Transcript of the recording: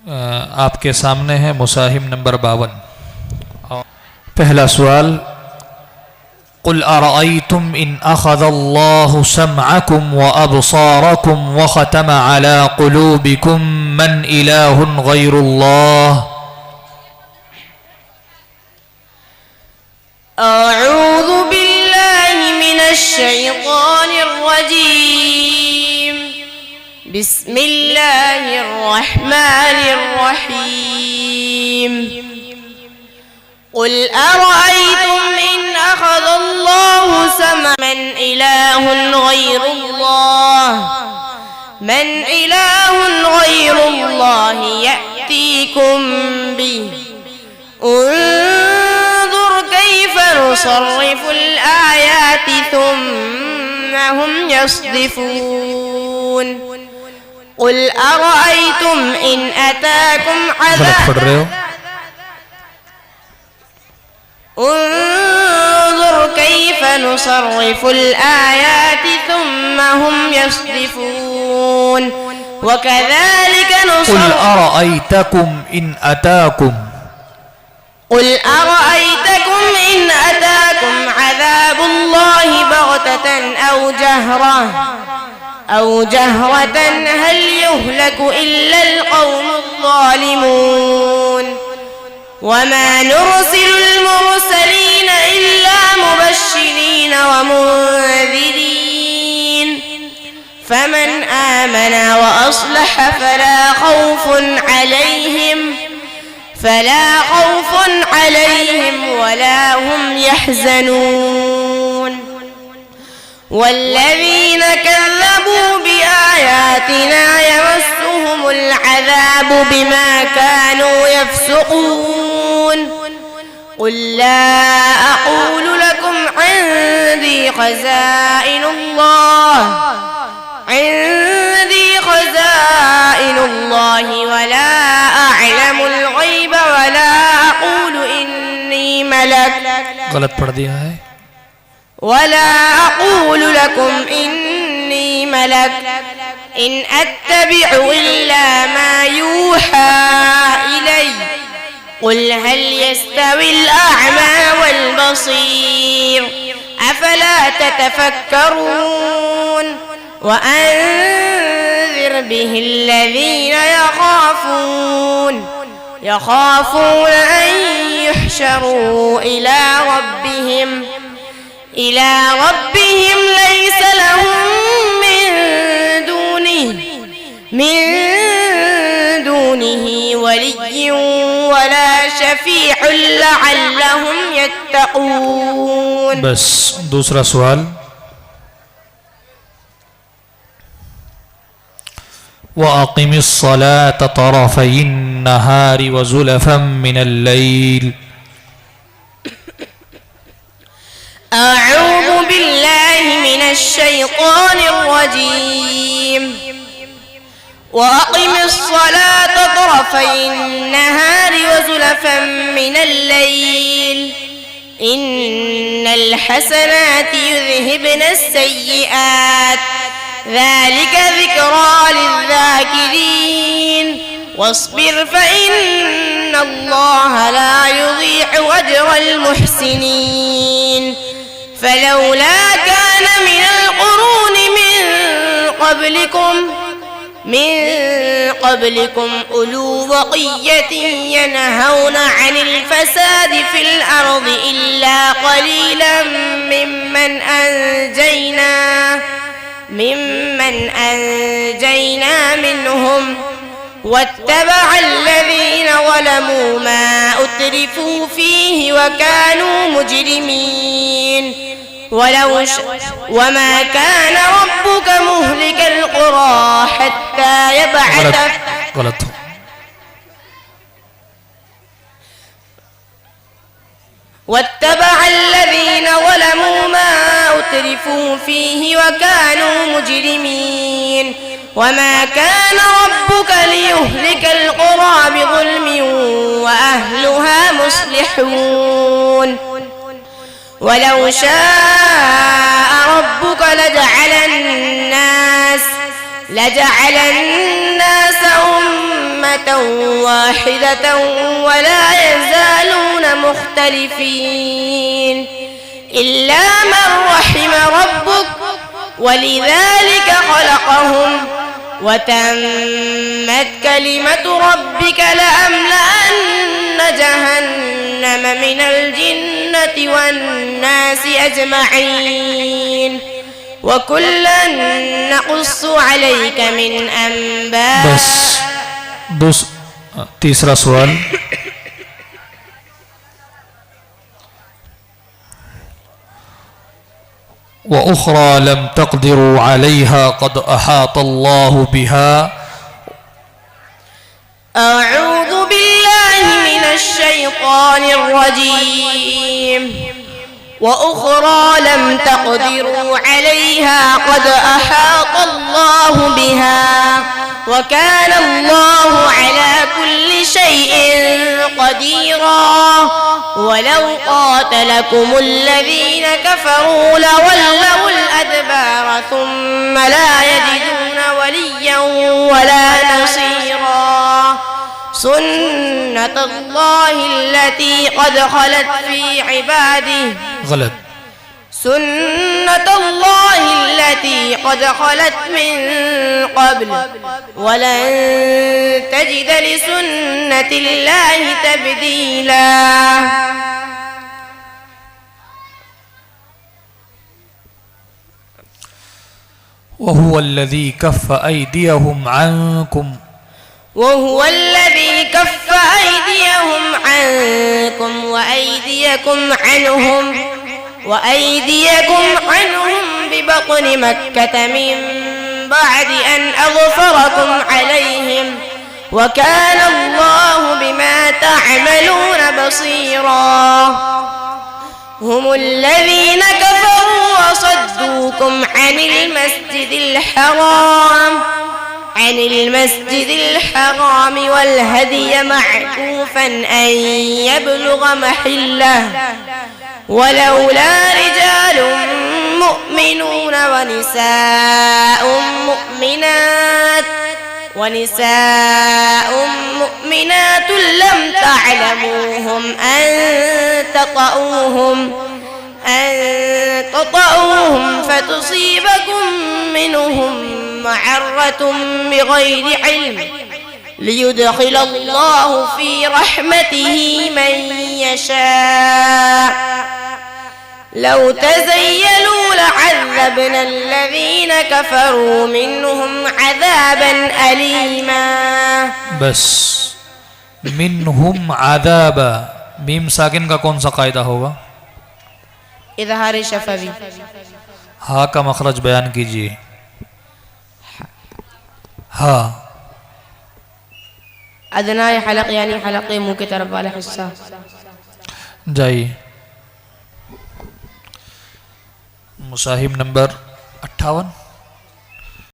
आपके सामने है मुसाहिब नंबर 52। पहला सवाल, कुल अरअयतुम इन अख़ज़ल्लाहु समअकुम व अबसारकुम व ख़तम अला क़ुलूबिकुम मन इलाहुन ग़ैरुल्लाह। अऊज़ु बिल्लाहि मिनश शैतानिर रजीम। बिस्मिल्लाहिर रहमानिर रहीम। कुल अरअयतुम इन अख़ज़ल्लाहु समअकुम मन इलाहुन ग़ैरुल्लाह यअतीकुम बिहि उन्ज़ुर कैफ़ नुसर्रिफ़ुल आयाति थुम्मा हुम यस्दिफ़ून। कुल अरअयतुम इन अताकुम अज़ाब उन्ज़ुर कैफ़ नुसर्रिफ़ुल आयाति थुम्मा हुम यस्दिफ़ून वकज़ालिक कुल अरअयतकुम इन अताकुम قل أرأيتكم إن أتاكم عذاب الله بغتة أو جهرة هل يهلك إلا القوم الظالمون وما نرسل المرسلين إلا مبشرين ومنذرين فمن آمن وأصلح فلا خوف عليهم ولا هم يحزنون والذين كذبوا بآياتنا يمسهم العذاب بما كانوا يفسقون قل لا أقول لكم عندي خزائن الله ولا أعلم الغيب ولا أقول إني ملك गलत पढ़ दिया है। ولا أقول لكم إني ملك إن أتبع إلا ما يوحى إلي قل هل يستوي الأعمى والبصير أفلا تتفكرون وأنذر به الذين يخافون أن يحشروا إلى ربهم ليس لهم من دونه ولي ولا شفيع لعلهم يتقون। बस दूसरा सवाल, وأقم الصلاة طرفي النهار وزلفا من الليل। أعوذ بالله من الشيطان الرجيم وأقم الصلاة طرفي النهار وزلفا من الليل إن الحسنات يذهبن السيئات ذلك ذكرى للذاكرين واصبر فإن الله لا يضيع أجر المحسنين فلولا كان من القرون من قبلكم أولو بقية ينهون عن الفساد في الأرض إلا قليلا ممن أنجينا منهم واتبع الذين ظلموا ما أترفوا فيه وكانوا مجرمين وما كان ربك مهلك القرى حتى يبعث غلط واتبع الذين ظلموا ما أترفوا فيه وكانوا مجرمين وما كان ربك ليهلك القرى بظلم وأهلها مصلحون ولو شاء ربك لجعل الناس أمة أمة واحدة ولا يزالون مختلفين إلا من رحم ربك ولذلك خلقهم وتمت كلمة ربك لأملأن جهنم من الجنة والناس أجمعين وكلا نقص عليك من أنباء बस तीसरा सवाल وأخرى لم تقدروا عليها قد أحاط الله بها أعوذ بالله من الشيطان الرجيم وأخرى لم تقدروا عليها قد أحاط الله بها وكان الله على كل شيء قديرا ولو قاتلكم الذين كفروا لولوا الأدبار ثم لا يجدون وليا ولا نصيرا سنة الله التي قد خلت في عباده غلط سنة الله التي قد خلت من قبل ولن تجد لسنة الله تبديلا وهو الذي كف أيديهم عنكم وهو الذي كف أيديهم عنكم وأيديكم عنهم ببطن مكة من بعد أن أظفركم عليهم وكان الله بما تعملون بصيرا هم الذين كفروا وصدوكم عن المسجد الحرام والهدي معكوفا أن يبلغ محله ولولا رجال مؤمنون ونساء مؤمنات لم تعلموهم أن تطؤوهم فتصيبكم منهم معرة بغير علم ليدخل الله في رحمته من يشاء لو تزيلوا لعذبنا الذين كفروا منهم عذابا أليما बस मिनहुम आदाबा मीम साकिन का कौन सा कायदा होगा इज़हार शफवी हा का मखरज बयान कीजिए हा अदनाए हलक यानी हलक़े मुंह की तरफ वाला हिस्सा जाइए मुसाहिब नंबर 58